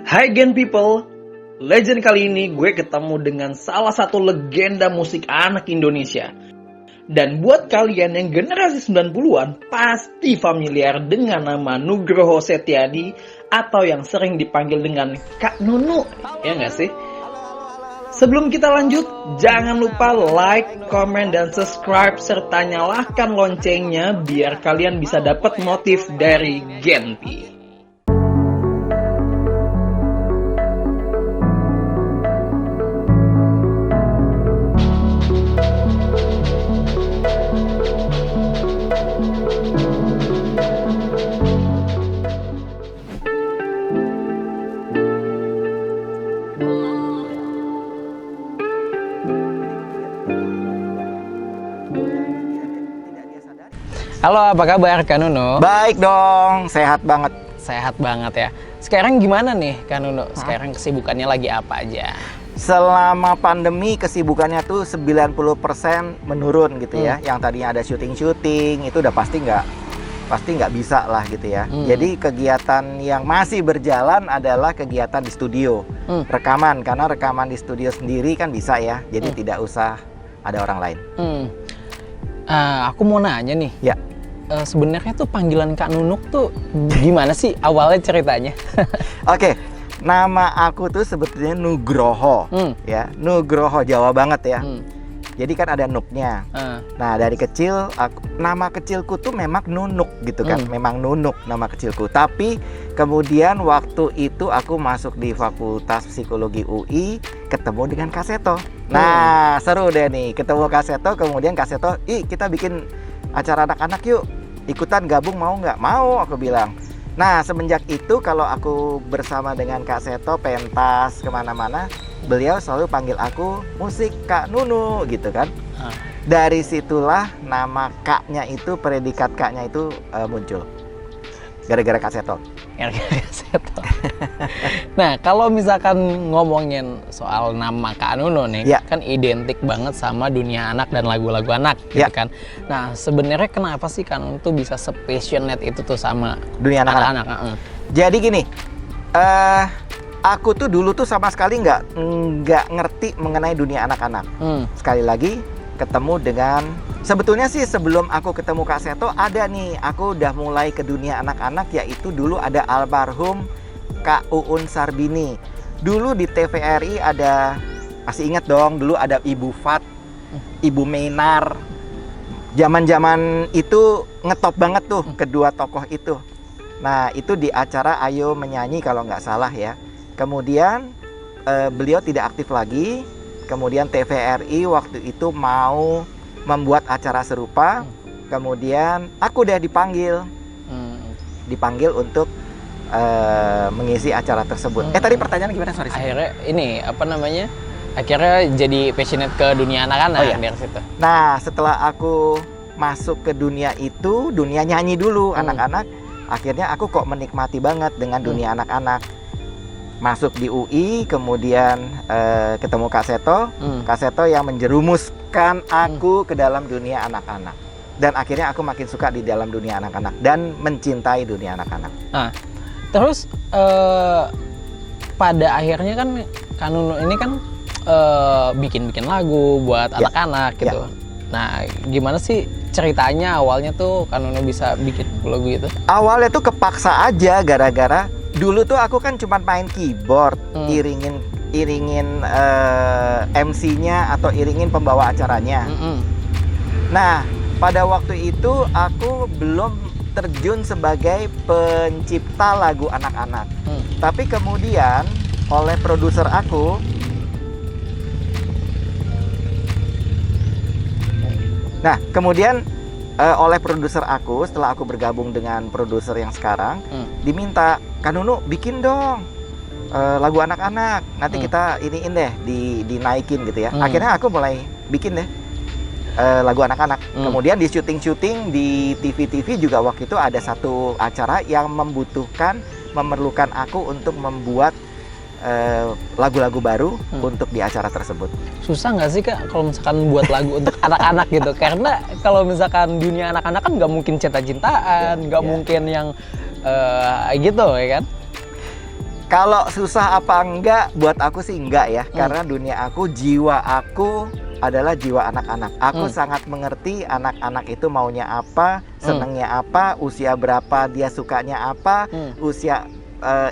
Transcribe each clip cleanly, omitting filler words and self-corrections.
Hai Gen People, legend kali ini gue ketemu dengan salah satu legenda musik anak Indonesia. Dan buat kalian yang generasi 90-an, pasti familiar dengan nama Nugroho Setiadi atau yang sering dipanggil dengan Kak Nunu, ya nggak sih? Sebelum kita lanjut, jangan lupa like, komen, dan subscribe serta nyalakan loncengnya biar kalian bisa dapat notif dari Genpi. Halo, apa kabar Kak Nuno? Baik dong, sehat banget. Sehat banget ya. Sekarang gimana nih Kak Nuno? Sekarang kesibukannya lagi apa aja? Selama pandemi kesibukannya tuh 90% menurun gitu ya. Yang tadinya ada syuting-syuting itu udah pasti nggak bisa lah gitu ya. Jadi kegiatan yang masih berjalan adalah kegiatan di studio. Rekaman, karena rekaman di studio sendiri kan bisa ya. Jadi tidak usah ada orang lain. Aku mau nanya nih. Ya. Sebenarnya tuh panggilan Kak Nunuk tuh gimana sih awalnya ceritanya? Oke, nama aku tuh sebetulnya Nugroho, ya, Nugroho Jawa banget ya. Jadi kan ada Nuknya. Nah dari kecil, nama kecilku tuh memang Nunuk gitu kan, memang Nunuk nama kecilku. Tapi kemudian waktu itu aku masuk di Fakultas Psikologi UI, ketemu dengan Kak Seto. Nah seru deh nih, ketemu Kak Seto, kemudian Kak Seto, kita bikin acara anak-anak yuk, ikutan gabung mau nggak? Mau, aku bilang. Nah semenjak itu kalau aku bersama dengan Kak Seto pentas kemana-mana, beliau selalu panggil aku musik Kak Nunu gitu kan. Dari situlah nama Kaknya itu, predikat Kaknya itu muncul gara-gara Kak Seto. Nah kalau misalkan ngomongin soal nama Kak Nunu nih, ya, kan identik banget sama dunia anak dan lagu-lagu anak gitu kan. Nah sebenarnya kenapa sih Kak Nunu tuh bisa se-passionate itu tuh sama dunia anak-anak? Jadi gini, aku tuh dulu tuh sama sekali nggak ngerti mengenai dunia anak-anak. Sekali lagi ketemu dengan, sebetulnya sih sebelum aku ketemu Kak Seto ada nih, aku udah mulai ke dunia anak-anak, yaitu dulu ada almarhum Kak Uun Sarbini. Dulu di TVRI ada, pasti ingat dong, dulu ada Ibu Fat, Ibu Menar. Zaman-zaman itu ngetop banget tuh kedua tokoh itu. Nah itu di acara Ayo Menyanyi kalau nggak salah ya. Kemudian beliau tidak aktif lagi. Kemudian TVRI waktu itu mau membuat acara serupa. Kemudian aku udah dipanggil untuk mengisi acara tersebut. Tadi pertanyaan gimana? Sorry. Akhirnya ini apa namanya? Akhirnya jadi passionate ke dunia anak-anak dari situ. Nah setelah aku masuk ke dunia itu, dunia nyanyi dulu anak-anak. Akhirnya aku kok menikmati banget dengan dunia anak-anak. Masuk di UI, kemudian ketemu Kak Seto. Kak Seto yang menjerumuskan aku ke dalam dunia anak-anak. Dan akhirnya aku makin suka di dalam dunia anak-anak dan mencintai dunia anak-anak. Nah, terus pada akhirnya kan Kak Nunu ini kan bikin lagu buat anak-anak gitu. Nah, gimana sih ceritanya awalnya tuh Kak Nunu bisa bikin lagu itu? Awalnya tuh kepaksa aja, gara-gara dulu tuh aku kan cuma main keyboard, iringin MC-nya atau iringin pembawa acaranya. Nah, pada waktu itu aku belum terjun sebagai pencipta lagu anak-anak. Tapi kemudian oleh produser aku, oleh produser aku, setelah aku bergabung dengan produser yang sekarang, diminta, Kak Nunu bikin dong lagu anak-anak, nanti kita iniin deh, dinaikin gitu ya. Akhirnya aku mulai bikin deh lagu anak-anak. Kemudian di syuting-syuting di TV-TV juga waktu itu ada satu acara yang memerlukan aku untuk membuat lagu-lagu baru untuk di acara tersebut. Susah nggak sih Kak kalau misalkan buat lagu untuk anak-anak gitu? Karena kalau misalkan dunia anak-anak kan nggak mungkin cinta-cintaan, nggak mungkin yang gitu ya kan? Kalau susah apa enggak, buat aku sih enggak ya. Karena dunia aku, jiwa aku adalah jiwa anak-anak. Aku sangat mengerti anak-anak itu maunya apa, senengnya apa, usia berapa dia sukanya apa, usia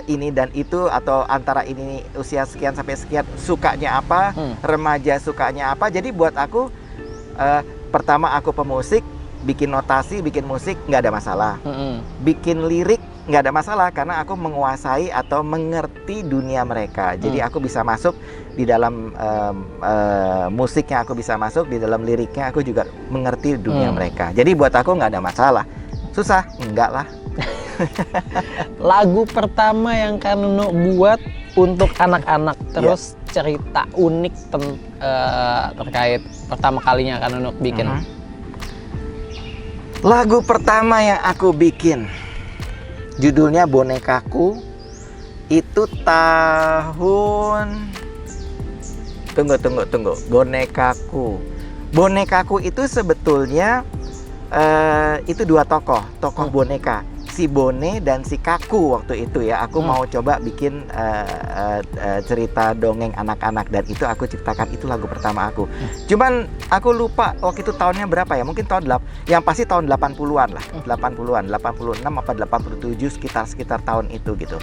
ini dan itu, atau antara ini usia sekian sampai sekian sukanya apa, remaja sukanya apa. Jadi buat aku, pertama aku pemusik, bikin notasi, bikin musik nggak ada masalah. Bikin lirik nggak ada masalah karena aku menguasai atau mengerti dunia mereka. Jadi aku bisa masuk di dalam musiknya, aku bisa masuk di dalam liriknya, aku juga mengerti dunia mereka. Jadi buat aku nggak ada masalah. Susah? Enggak lah. Lagu pertama yang Kak Nunu buat untuk anak-anak, terus cerita unik terkait pertama kalinya Kak Nunu bikin. Lagu pertama yang aku bikin judulnya Bonekaku. Itu tahun tunggu. Bonekaku itu sebetulnya itu dua tokoh boneka, si Bone dan si Kaku waktu itu ya. Aku mau coba bikin cerita dongeng anak-anak, dan itu aku ciptakan, itu lagu pertama aku. Cuman aku lupa waktu itu tahunnya berapa ya, mungkin yang pasti tahun 80-an lah, 86 apa 87, sekitar tahun itu gitu.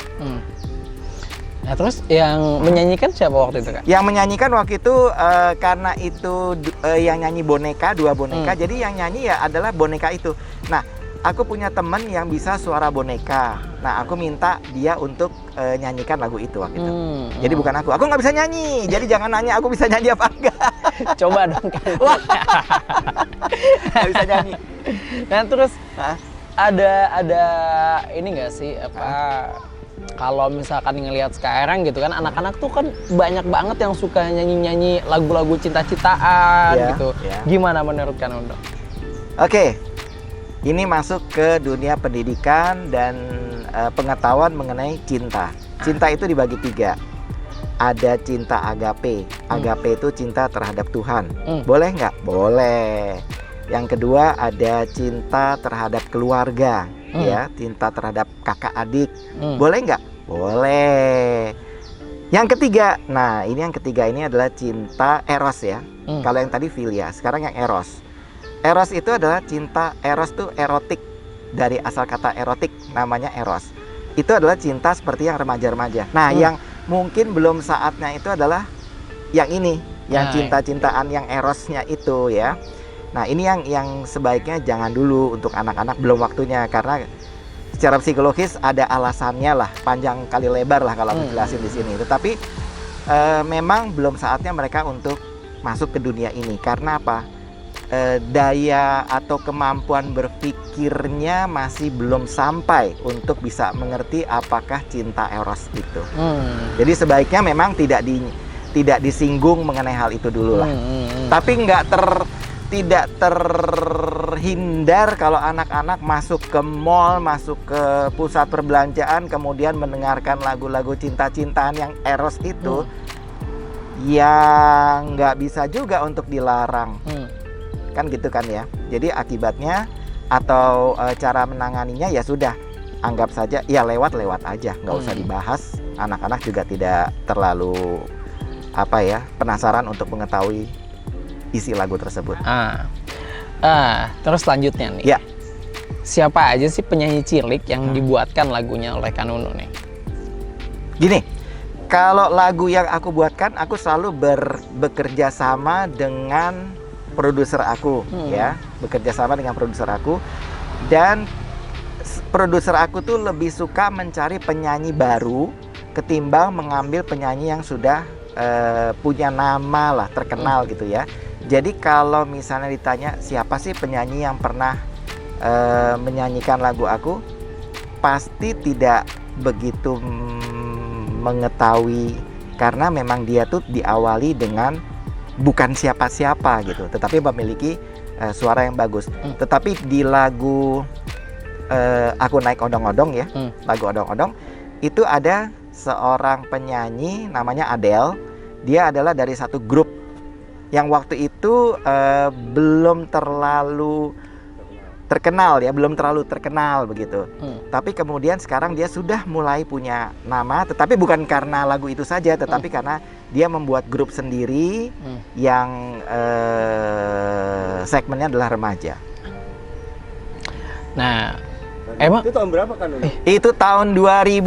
Nah, terus yang menyanyikan siapa waktu itu, Kak? Yang menyanyikan waktu itu karena itu yang nyanyi dua boneka, jadi yang nyanyi ya adalah boneka itu. Nah, aku punya teman yang bisa suara boneka. Nah, aku minta dia untuk nyanyikan lagu itu waktu itu. Jadi bukan aku nggak bisa nyanyi. Jadi jangan nanya aku bisa nyanyi apa enggak. Coba dong, Kak. Nggak bisa nyanyi. Nah, terus ada ini nggak sih kalau misalkan ngelihat sekarang gitu kan, anak-anak tuh kan banyak banget yang suka nyanyi-nyanyi lagu-lagu cinta-cintaan gitu. Gimana menurut Kak Nunu? Oke. Ini masuk ke dunia pendidikan dan pengetahuan mengenai cinta. Cinta itu dibagi 3. Ada cinta agape. Agape itu cinta terhadap Tuhan. Boleh nggak? Boleh. Yang kedua ada cinta terhadap keluarga, ya, cinta terhadap kakak adik. Boleh nggak? Boleh. Yang ketiga, yang ketiga ini adalah cinta eros ya. Kalau yang tadi filia, sekarang yang eros. Eros itu adalah cinta, eros tuh erotik, dari asal kata erotik, namanya eros. Itu adalah cinta seperti yang remaja-remaja. Nah, yang mungkin belum saatnya itu adalah yang ini, yang cinta-cintaan yang erosnya itu ya. Nah, ini yang sebaiknya jangan dulu untuk anak-anak, belum waktunya, karena secara psikologis ada alasannya lah, panjang kali lebar lah kalau aku jelasin di sini. Tetapi memang belum saatnya mereka untuk masuk ke dunia ini. Karena apa? Daya atau kemampuan berpikirnya masih belum sampai untuk bisa mengerti apakah cinta eros itu. Jadi sebaiknya memang tidak disinggung mengenai hal itu dulu lah. Tapi tidak terhindar kalau anak-anak masuk ke mall, masuk ke pusat perbelanjaan, kemudian mendengarkan lagu-lagu cinta-cintaan yang eros itu, yang nggak bisa juga untuk dilarang. Kan gitu kan ya. Jadi akibatnya atau cara menanganinya ya sudah, anggap saja ya lewat aja, nggak usah dibahas. Anak-anak juga tidak terlalu penasaran untuk mengetahui isi lagu tersebut. Terus selanjutnya nih. Ya. Siapa aja sih penyanyi cilik yang dibuatkan lagunya oleh Kak Nunu nih? Gini, kalau lagu yang aku buatkan, aku selalu bekerja sama dengan produser aku, ya, bekerja sama dengan produser aku, dan produser aku tuh lebih suka mencari penyanyi baru ketimbang mengambil penyanyi yang sudah punya nama lah, terkenal gitu ya. Jadi kalau misalnya ditanya siapa sih penyanyi yang pernah menyanyikan lagu aku, pasti tidak begitu mengetahui, karena memang dia tuh diawali dengan bukan siapa-siapa gitu, tetapi memiliki suara yang bagus. Tetapi di lagu Aku Naik Odong-Odong ya, lagu Odong-Odong, itu ada seorang penyanyi namanya Adele. Dia adalah dari satu grup yang waktu itu belum terlalu terkenal ya, belum terlalu terkenal begitu. Tapi kemudian sekarang dia sudah mulai punya nama, tetapi bukan karena lagu itu saja, tetapi karena dia membuat grup sendiri yang segmennya adalah remaja. Nah, emang itu tahun berapa kan? Itu tahun 2000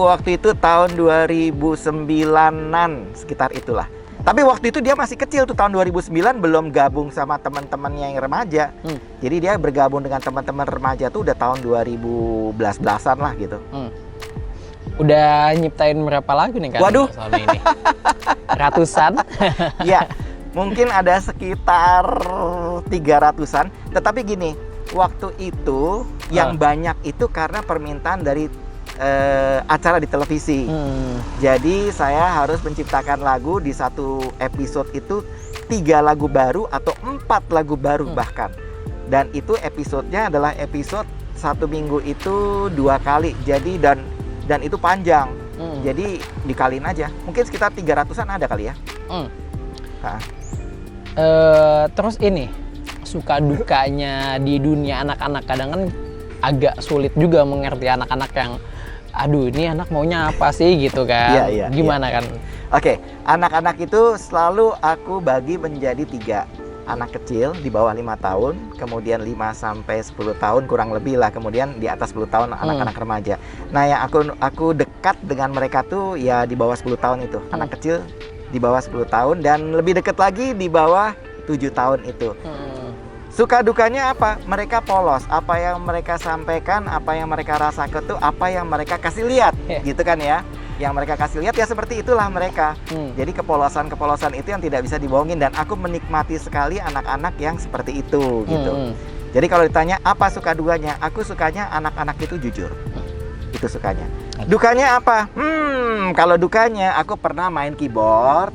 waktu itu tahun 2009-an sekitar itulah. Tapi waktu itu dia masih kecil tuh, tahun 2009 belum gabung sama teman-temannya yang remaja. Jadi dia bergabung dengan teman-teman remaja tuh udah tahun 2011-an lah gitu. Udah nyiptain berapa lagu nih kan? Waduh. Selama ini? Ratusan? Ya, mungkin ada sekitar 300-an. Tetapi gini, waktu itu yang banyak itu karena permintaan dari acara di televisi. Jadi saya harus menciptakan lagu di satu episode itu 3 lagu baru atau 4 lagu baru bahkan. Dan itu episodenya adalah episode 1 minggu itu 2 kali. Jadi dan itu panjang. Jadi dikaliin aja. Mungkin sekitar 300-an ada kali ya. Terus ini suka dukanya di dunia anak-anak, kadang kan agak sulit juga mengerti anak-anak yang aduh ini anak maunya apa sih gitu kan. Gimana kan? Oke, anak-anak itu selalu aku bagi menjadi 3. Anak kecil di bawah 5 tahun, kemudian 5 sampai 10 tahun kurang lebih lah, kemudian di atas 10 tahun anak-anak remaja. Nah, yang aku dekat dengan mereka tuh ya di bawah 10 tahun itu. Anak kecil di bawah 10 tahun dan lebih dekat lagi di bawah 7 tahun itu. Suka dukanya apa? Mereka polos. Apa yang mereka sampaikan, apa yang mereka rasakan tuh, apa yang mereka kasih lihat, gitu kan ya? Yang mereka kasih lihat ya seperti itulah mereka. Jadi kepolosan itu yang tidak bisa dibohongin, dan aku menikmati sekali anak-anak yang seperti itu, gitu. Jadi kalau ditanya apa suka dukanya, aku sukanya anak-anak itu jujur. Itu sukanya. Dukanya apa? Kalau dukanya aku pernah main keyboard.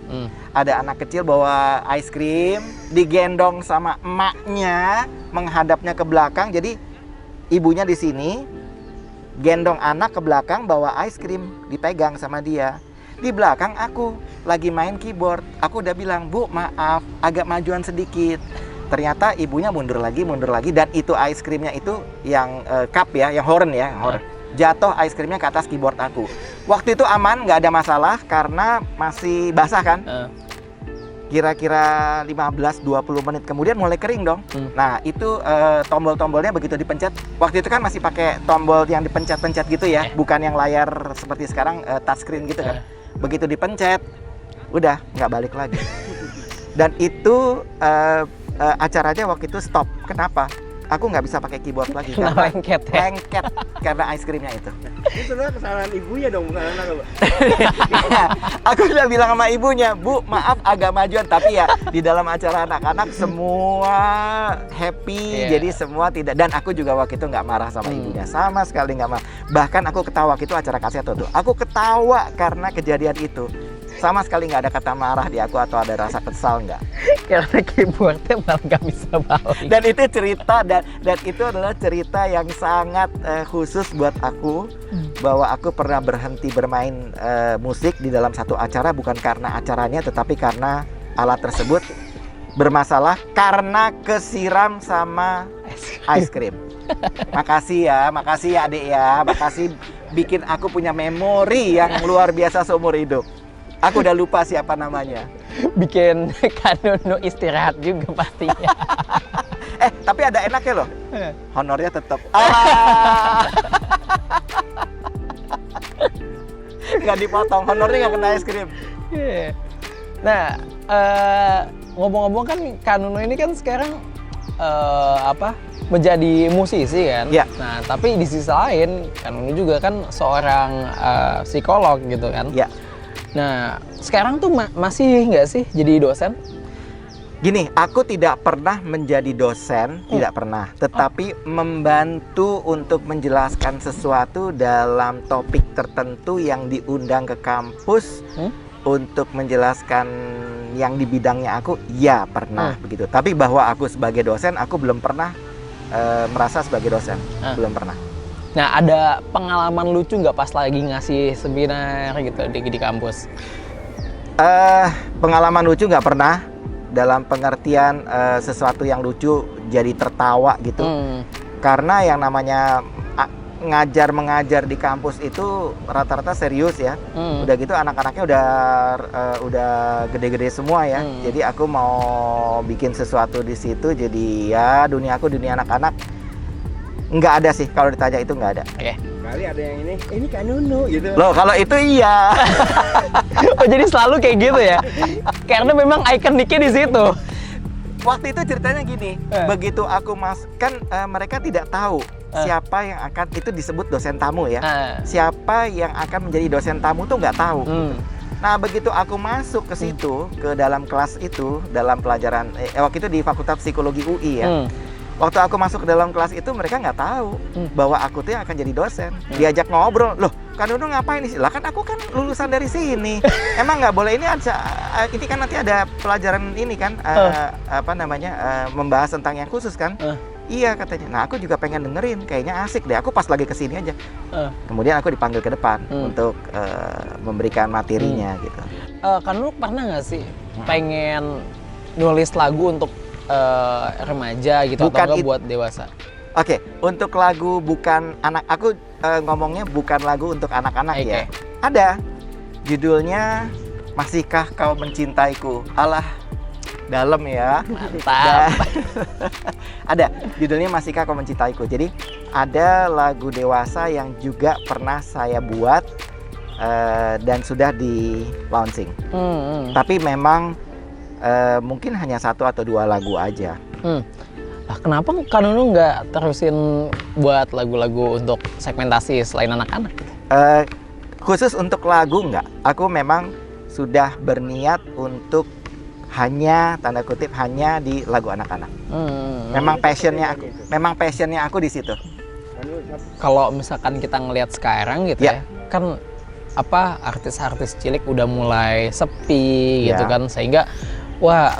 Ada anak kecil bawa ice cream, digendong sama emaknya, menghadapnya ke belakang. Jadi ibunya di sini, gendong anak ke belakang, bawa ice cream, dipegang sama dia. Di belakang aku lagi main keyboard. Aku udah bilang, "Bu, maaf, agak majuan sedikit." Ternyata ibunya mundur lagi, dan itu ice creamnya itu yang cup ya, yang horn ya, horn. Jatuh ice creamnya ke atas keyboard aku. Waktu itu aman, nggak ada masalah karena masih basah kan. Kira-kira 15-20 menit kemudian mulai kering dong. Nah itu tombol-tombolnya begitu dipencet. Waktu itu kan masih pakai tombol yang dipencet-pencet gitu ya, bukan yang layar seperti sekarang touchscreen gitu kan. Begitu dipencet, udah nggak balik lagi. Dan itu acaranya waktu itu stop. Kenapa? Aku nggak bisa pakai keyboard lagi karena lengket karena ice creamnya itu. Itu sebenarnya kesalahan ibunya dong, bukan anak lo. Aku udah bilang sama ibunya, "Bu, maaf agak majuan." Tapi ya di dalam acara anak-anak semua happy, jadi semua tidak. Dan aku juga waktu itu nggak marah sama ibunya, sama sekali nggak marah. Bahkan aku ketawa, itu acara kaseto tuh. Aku ketawa karena kejadian itu. Sama sekali nggak ada kata marah di aku atau ada rasa kesal, nggak. Karena keyboardnya malah nggak bisa balik. Dan itu cerita dan itu adalah cerita yang sangat khusus buat aku, bahwa aku pernah berhenti bermain musik di dalam satu acara bukan karena acaranya, tetapi karena alat tersebut bermasalah karena kesiram sama ice cream. Makasih ya adik ya, makasih bikin aku punya memori yang luar biasa seumur hidup. Aku udah lupa siapa namanya. Bikin Kanono istirahat juga pastinya. Tapi ada enaknya loh. Honornya tetap. Nggak dipotong, honornya nggak kena es krim. Nah, ngomong-ngomong kan Kanono ini kan sekarang menjadi musisi kan. Nah, tapi di sisi lain Kanono juga kan seorang psikolog gitu kan. Nah, sekarang tuh masih nggak sih jadi dosen? Gini, aku tidak pernah menjadi dosen, tidak pernah. Tetapi membantu untuk menjelaskan sesuatu dalam topik tertentu yang diundang ke kampus untuk menjelaskan yang di bidangnya aku, ya pernah begitu. Tapi bahwa aku sebagai dosen, aku belum pernah merasa sebagai dosen, belum pernah. Nah, ada pengalaman lucu nggak pas lagi ngasih seminar gitu di kampus? Pengalaman lucu nggak pernah. dalam pengertian sesuatu yang lucu jadi tertawa gitu. Karena yang namanya mengajar di kampus itu rata-rata serius ya. Udah gitu anak-anaknya udah gede-gede semua ya. Jadi aku mau bikin sesuatu di situ, jadi ya dunia anak-anak nggak ada sih, kalau ditanya itu nggak ada. Kali ada yang ini Kak Nunu gitu. Loh, kalau itu iya. Oh, jadi selalu kayak gitu ya? Karena memang ikoniknya di situ. Waktu itu ceritanya gini, begitu aku kan mereka tidak tahu siapa yang akan, itu disebut dosen tamu ya. Siapa yang akan menjadi dosen tamu tuh nggak tahu. Nah, begitu aku masuk ke situ, ke dalam kelas itu, dalam pelajaran, waktu itu di Fakultas Psikologi UI ya. Waktu aku masuk ke dalam kelas itu, mereka nggak tahu bahwa aku tuh yang akan jadi dosen. Diajak ngobrol, loh, Kak Nunu ngapain di sini? Lah kan aku kan lulusan dari sini. Emang nggak boleh, ini kan nanti ada pelajaran ini kan, membahas tentang yang khusus kan? Iya katanya. Nah, aku juga pengen dengerin, kayaknya asik deh. Aku pas lagi kesini aja. Kemudian aku dipanggil ke depan untuk memberikan materinya gitu. Kak Nunu pernah nggak sih pengen nulis lagu untuk remaja gitu, bukan atau enggak buat dewasa? Oke, untuk lagu bukan anak, aku ngomongnya bukan lagu untuk anak-anak ya. Ada, judulnya Masihkah Kau Mencintaiku. Alah, dalam ya. Mantap. Ada, judulnya Masihkah Kau Mencintaiku. Jadi ada lagu dewasa yang juga pernah saya buat dan sudah di launching. Tapi memang mungkin hanya 1 atau 2 lagu aja. Nah, kenapa Kak Nunu nggak terusin buat lagu-lagu untuk segmentasi selain anak-anak? Khusus untuk lagu nggak. Aku memang sudah berniat untuk hanya, tanda kutip, hanya di lagu anak-anak. Memang passionnya aku di situ. Kalau misalkan kita ngelihat sekarang gitu ya, kan artis-artis cilik udah mulai sepi gitu kan, sehingga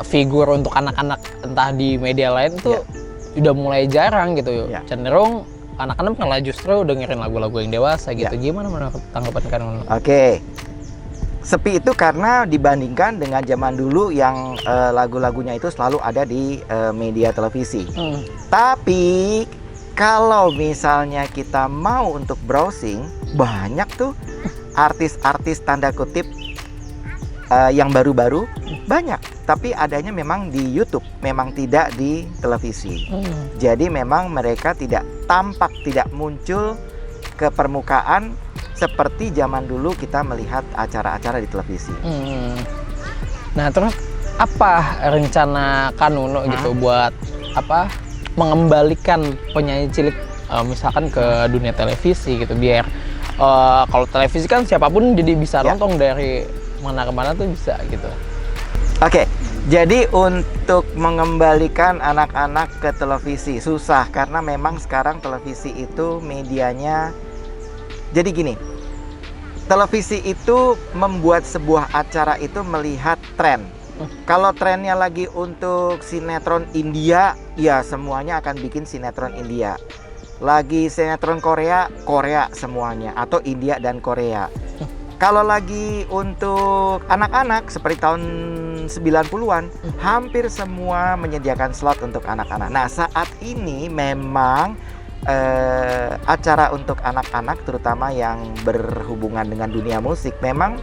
figur untuk anak-anak entah di media lain tuh udah mulai jarang gitu. Cenderung anak-anak malah justru dengerin lagu-lagu yang dewasa gitu. Gimana menurut tanggapan Kak Nunu? Oke. Sepi itu karena dibandingkan dengan zaman dulu yang lagu-lagunya itu selalu ada di media televisi. Tapi kalau misalnya kita mau untuk browsing, banyak tuh artis-artis tanda kutip yang baru-baru, banyak. Tapi adanya memang di YouTube, memang tidak di televisi. Jadi memang mereka tidak tampak, tidak muncul ke permukaan seperti zaman dulu kita melihat acara-acara di televisi. Nah, terus apa rencana Kak Nunu gitu buat mengembalikan penyanyi cilik misalkan ke dunia televisi gitu, biar kalau televisi kan siapapun jadi bisa nonton dari mana ke mana tuh bisa gitu. Oke, jadi untuk mengembalikan anak-anak ke televisi susah karena memang sekarang televisi itu medianya. Jadi gini, televisi itu membuat sebuah acara itu melihat tren. Kalau trennya lagi untuk sinetron India, ya semuanya akan bikin sinetron India. Lagi sinetron Korea, Korea semuanya, atau India dan Korea. Kalau lagi untuk anak-anak seperti tahun 90-an, hampir semua menyediakan slot untuk anak-anak. Nah, saat ini memang acara untuk anak-anak, terutama yang berhubungan dengan dunia musik, memang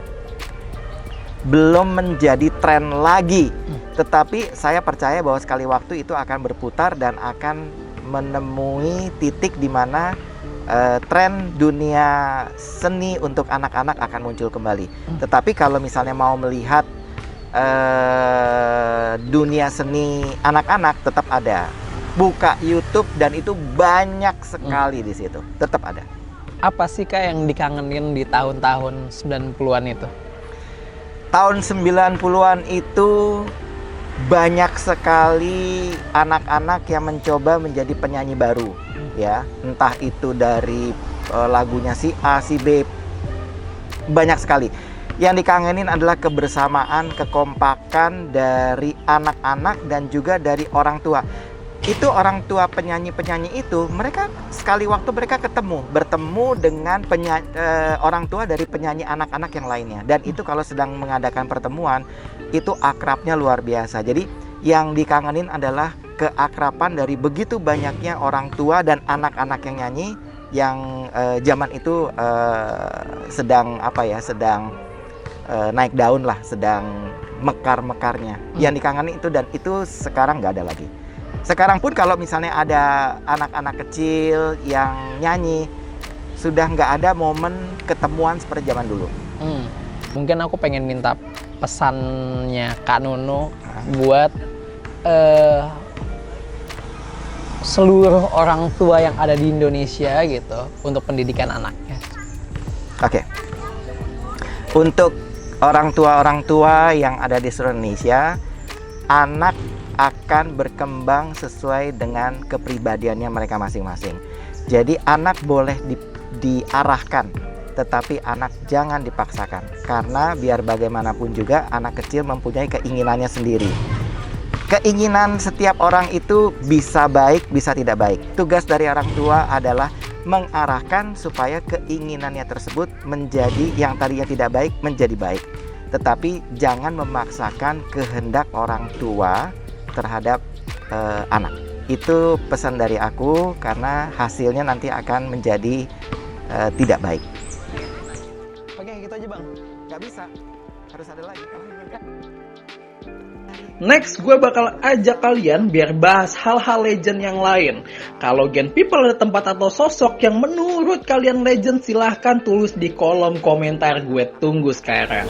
belum menjadi tren lagi. Tetapi saya percaya bahwa sekali waktu itu akan berputar dan akan menemui titik di mana tren dunia seni untuk anak-anak akan muncul kembali. Tetapi kalau misalnya mau melihat dunia seni anak-anak, tetap ada. Buka YouTube dan itu banyak sekali di situ. Tetap ada. Apa sih Kak yang dikangenin di tahun-tahun 90-an itu? Tahun 90-an itu banyak sekali anak-anak yang mencoba menjadi penyanyi baru. Ya, entah itu dari lagunya si A, si B, banyak sekali. Yang dikangenin adalah kebersamaan, kekompakan dari anak-anak dan juga dari orang tua. itu orang tua penyanyi-penyanyi itu, mereka sekali waktu mereka bertemu dengan orang tua dari penyanyi anak-anak yang lainnya. Dan itu kalau sedang mengadakan pertemuan, itu akrabnya luar biasa. Jadi yang dikangenin adalah keakraban dari begitu banyaknya orang tua dan anak-anak yang nyanyi, yang zaman itu sedang naik daun lah, sedang mekar-mekarnya. Yang dikangenin itu, dan itu sekarang nggak ada lagi. Sekarang pun kalau misalnya ada anak-anak kecil yang nyanyi, sudah nggak ada momen ketemuan seperti zaman dulu. Mungkin aku pengen minta pesannya Kak Nunu buat seluruh orang tua yang ada di Indonesia gitu untuk pendidikan anaknya. Oke. Untuk orang tua yang ada di seluruh Indonesia, anak akan berkembang sesuai dengan kepribadiannya mereka masing-masing. Jadi anak boleh diarahkan, tetapi anak jangan dipaksakan. Karena biar bagaimanapun juga anak kecil mempunyai keinginannya sendiri. Keinginan setiap orang itu bisa baik, bisa tidak baik. Tugas dari orang tua adalah mengarahkan supaya keinginannya tersebut menjadi yang tadinya tidak baik menjadi baik. Tetapi jangan memaksakan kehendak orang tua terhadap anak. Itu pesan dari aku, karena hasilnya nanti akan menjadi tidak baik. Oke, gitu aja Bang. Gak bisa, harus ada lagi. Next, gue bakal ajak kalian biar bahas hal-hal legend yang lain. Kalau Gen People ada tempat atau sosok yang menurut kalian legend, silahkan tulis di kolom komentar. Gue tunggu sekarang.